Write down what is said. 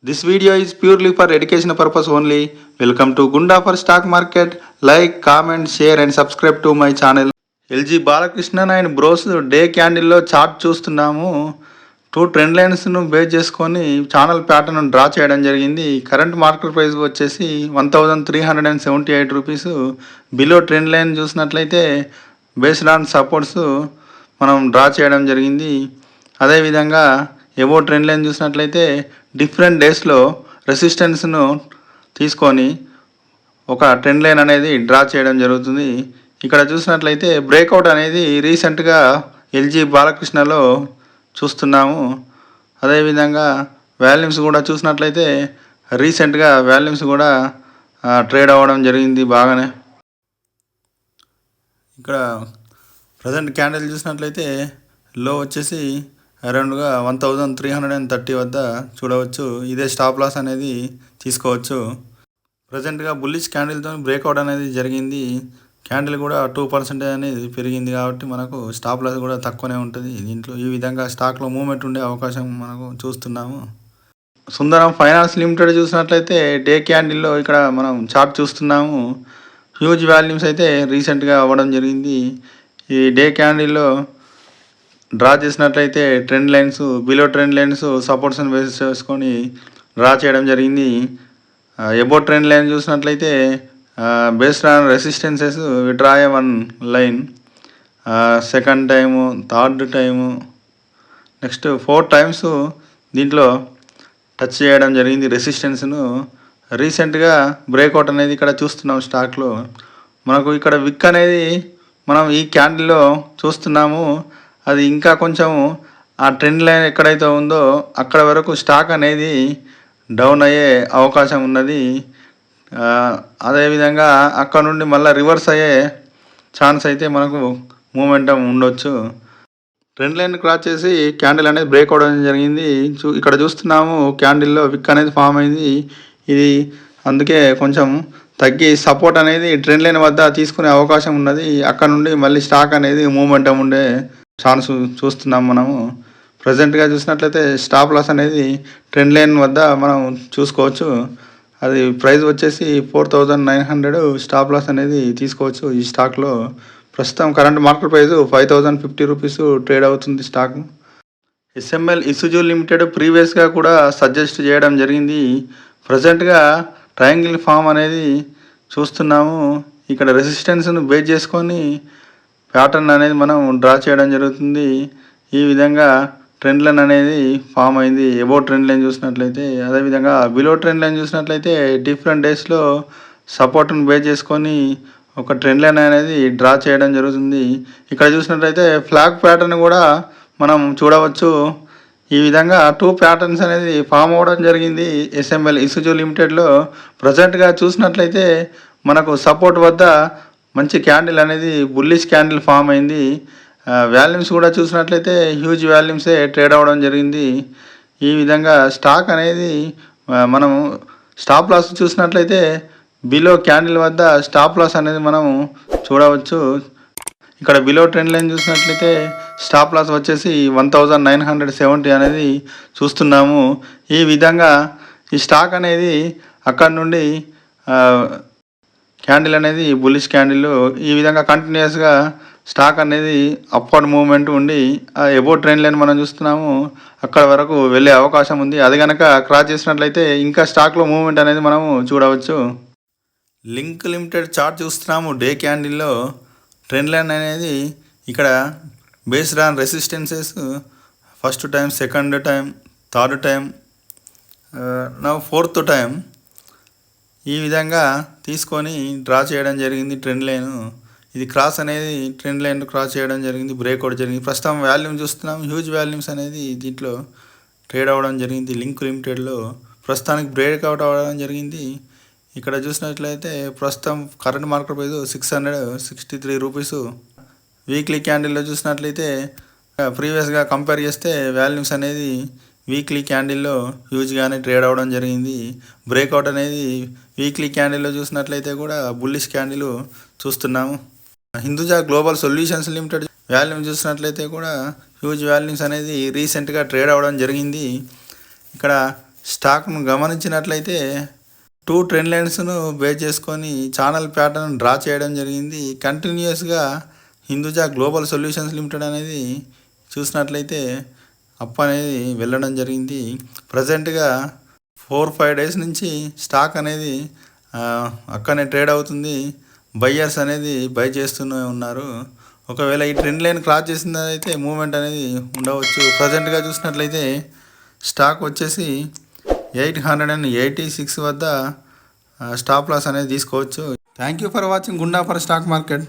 This video is purely for educational purpose only. Welcome to Gunda for Stock Market. Like, comment, share and subscribe to my channel. LG Balakrishna and bros day క్యాండిల్లో chart చూస్తున్నాము. Two trend లైన్స్ను base చేసుకొని channel pattern draw చేయడం జరిగింది. Current market price వచ్చేసి 1378 rupees. Below trend line చూసినట్లయితే based on supports మనం draw చేయడం జరిగింది. అదేవిధంగా ఎబో ట్రెండ్ లైన్ చూసినట్లయితే డిఫరెంట్ డేస్లో రెసిస్టెన్స్ను తీసుకొని ఒక ట్రెండ్ లైన్ అనేది డ్రా చేయడం జరుగుతుంది. ఇక్కడ చూసినట్లయితే బ్రేక్అవుట్ అనేది రీసెంట్గా ఎల్జీ బాలకృష్ణలో చూస్తున్నాము. అదేవిధంగా వాల్యూమ్స్ కూడా చూసినట్లయితే రీసెంట్గా వాల్యూమ్స్ కూడా ట్రేడ్ అవ్వడం జరిగింది బాగానే. ఇక్కడ ప్రజెంట్ క్యాండిల్ చూసినట్లయితే లో వచ్చేసి అరౌండ్గా 1330 వద్ద చూడవచ్చు. ఇదే స్టాప్ లాస్ అనేది తీసుకోవచ్చు. ప్రజెంట్గా బుల్లిష్ క్యాండిల్తో బ్రేక్అవుట్ అనేది జరిగింది. క్యాండిల్ కూడా 2% అనేది పెరిగింది కాబట్టి మనకు స్టాప్ లాస్ కూడా తక్కువనే ఉంటుంది. దీంట్లో ఈ విధంగా స్టాక్లో మూవ్మెంట్ ఉండే అవకాశం మనకు చూస్తున్నాము. సుందరం ఫైనాన్స్ లిమిటెడ్ చూసినట్లయితే డే క్యాండిల్లో ఇక్కడ మనం చార్ట్ చూస్తున్నాము. హ్యూజ్ వాల్యూమ్స్ అయితే రీసెంట్గా అవ్వడం జరిగింది. ఈ డే క్యాండిల్లో డ్రా చేసినట్లయితే trend lines, below trend lines సపోర్ట్స్ని బేస్ చేసుకొని డ్రా చేయడం జరిగింది. ఎబో ట్రెండ్ లైన్ చూసినట్లయితే based on resistances we draw one line, second time, third time, next 4 times దీంట్లో టచ్ చేయడం జరిగింది రెసిస్టెన్స్ను. రీసెంట్గా బ్రేక్అవుట్ అనేది ఇక్కడ చూస్తున్నాం స్టాక్లో. మనకు ఇక్కడ విక్ అనేది మనం ఈ క్యాండిల్లో చూస్తున్నాము. అది ఇంకా కొంచెం ఆ ట్రెండ్ లైన్ ఎక్కడైతే ఉందో అక్కడ వరకు స్టాక్ అనేది డౌన్ అయ్యే అవకాశం ఉన్నది. అదేవిధంగా అక్కడ నుండి మళ్ళీ రివర్స్ అయ్యే ఛాన్స్ అయితే మనకు మూమెంటం ఉండొచ్చు. ట్రెండ్ లైన్ క్రాస్ చేసి క్యాండిల్ అనేది బ్రేక్ అవడం జరిగింది. ఇక్కడ చూస్తున్నాము క్యాండిల్లో విక్ అనేది ఫామ్ అయింది. ఇది అందుకే కొంచెం తగ్గి సపోర్ట్ అనేది ట్రెండ్ లైన్ వద్ద తీసుకునే అవకాశం ఉన్నది. అక్కడ నుండి మళ్ళీ స్టాక్ అనేది మూమెంటం ఉండే ఛాన్స్ చూస్తున్నాం మనము. ప్రజెంట్గా చూసినట్లయితే స్టాప్ లాస్ అనేది ట్రెండ్ లైన్ వద్ద మనం చూసుకోవచ్చు. అది ప్రైస్ వచ్చేసి 4900 స్టాప్ లాస్ అనేది తీసుకోవచ్చు. ఈ స్టాక్లో ప్రస్తుతం current market price 5050 rupees trade అవుతుంది స్టాక్. ఎస్ఎంఎల్ ఇసుజు లిమిటెడ్ ప్రీవియస్గా కూడా సజెస్ట్ చేయడం జరిగింది. ప్రజెంట్గా ట్రయాంగిల్ ఫామ్ అనేది చూస్తున్నాము. ఇక్కడ రెసిస్టెన్స్ను బేస్ చేసుకొని ప్యాటర్న్ అనేది మనం డ్రా చేయడం జరుగుతుంది. ఈ విధంగా ట్రెండ్ లైన్ అనేది ఫామ్ అయింది. ఎబో ట్రెండ్ లైన్ చూసినట్లయితే, అదేవిధంగా బిలో ట్రెండ్ లైన్ చూసినట్లయితే డిఫరెంట్ డేస్లో సపోర్ట్ని బేస్ చేసుకొని ఒక ట్రెండ్ లైన్ అనేది డ్రా చేయడం జరుగుతుంది. ఇక్కడ చూసినట్లయితే ఫ్లాగ్ ప్యాటర్న్ కూడా మనం చూడవచ్చు. ఈ విధంగా 2 ప్యాటర్న్స్ అనేది ఫామ్ అవ్వడం జరిగింది ఎస్ఎంఎల్ ఇసుజు లిమిటెడ్లో. ప్రజెంట్గా చూసినట్లయితే మనకు సపోర్ట్ వద్ద మంచి క్యాండిల్ అనేది బుల్లిష్ క్యాండిల్ ఫామ్ అయింది. వాల్యూమ్స్ కూడా చూసినట్లయితే హ్యూజ్ వాల్యూమ్సే ట్రేడ్ అవ్వడం జరిగింది. ఈ విధంగా స్టాక్ అనేది మనము స్టాప్ లాస్ చూసినట్లయితే బిలో క్యాండిల్ వద్ద స్టాప్ లాస్ అనేది మనం చూడవచ్చు. ఇక్కడ బిలో ట్రెండ్ లైన్ చూసినట్లయితే స్టాప్ లాస్ వచ్చేసి 1970 అనేది చూస్తున్నాము. ఈ విధంగా ఈ స్టాక్ అనేది అక్కడ నుండి క్యాండిల్ అనేది బుల్లిష్ క్యాండిల్ ఈ విధంగా కంటిన్యూస్గా స్టాక్ అనేది అప్వర్డ్ మూవ్మెంట్ ఉండి ఎబో ట్రెండ్ లైన్ మనం చూస్తున్నాము అక్కడ వరకు వెళ్ళే అవకాశం ఉంది. అది కనుక క్రాస్ చేసినట్లయితే ఇంకా స్టాక్లో మూవ్మెంట్ అనేది మనము చూడవచ్చు. లింక్ లిమిటెడ్ చార్ట్ చూస్తున్నాము. డే క్యాండిల్లో ట్రెండ్ లైన్ అనేది ఇక్కడ based on resistances first time, second time, third time, నా 4th టైం ఈ విధంగా తీసుకొని డ్రా చేయడం జరిగింది ట్రెండ్ లైన్. ఇది క్రాస్ అనేది ట్రెండ్ లైన్ క్రాస్ చేయడం జరిగింది, బ్రేక్అవుట్ జరిగింది. ప్రస్తుతం వాల్యూమ్ చూస్తున్నాం. హ్యూజ్ వాల్యూమ్స్ అనేది దీంట్లో ట్రేడ్ అవ్వడం జరిగింది. లింక్ లిమిటెడ్లో ప్రస్తుతానికి బ్రేక్అవుట్ అవ్వడం జరిగింది. ఇక్కడ చూసినట్లయితే ప్రస్తుతం current market price 663 rupees. Weekly క్యాండిల్లో చూసినట్లయితే ప్రీవియస్గా కంపేర్ చేస్తే వాల్యూమ్స్ అనేది వీక్లీ క్యాండిల్లో హ్యూజ్గానే ట్రేడ్ అవ్వడం జరిగింది. బ్రేక్అవుట్ అనేది వీక్లీ క్యాండిల్లో చూసినట్లయితే కూడా బుల్లిష్ క్యాండిల్ చూస్తున్నాము. Hinduja global solutions limited volume చూసినట్లయితే కూడా హ్యూజ్ వాల్యూమ్స్ అనేది రీసెంట్గా ట్రేడ్ అవ్వడం జరిగింది. ఇక్కడ స్టాక్ను గమనించినట్లయితే 2 ట్రెండ్ లైన్స్ను బేస్ చేసుకొని ఛానల్ ప్యాటర్న్ డ్రా చేయడం జరిగింది. కంటిన్యూస్గా హిందూజా గ్లోబల్ సొల్యూషన్స్ లిమిటెడ్ అనేది చూసినట్లయితే అప్ అనేది వెళ్ళడం జరిగింది. ప్రజెంట్గా 4-5 డేస్ నుంచి స్టాక్ అనేది అక్కడనే ట్రేడ్ అవుతుంది. బయ్యర్స్ అనేది బై చేస్తూనే ఉన్నారు. ఒకవేళ ఈ ట్రెండ్ లైన్ క్రాస్ చేసిందైతే మూమెంట్ అనేది ఉండవచ్చు. ప్రజెంట్గా చూసినట్లయితే స్టాక్ వచ్చేసి 886 వద్ద స్టాప్ లాస్ అనేది తీసుకోవచ్చు. థ్యాంక్ యూ ఫర్ వాచింగ్ గుండా ఫర్ స్టాక్ మార్కెట్.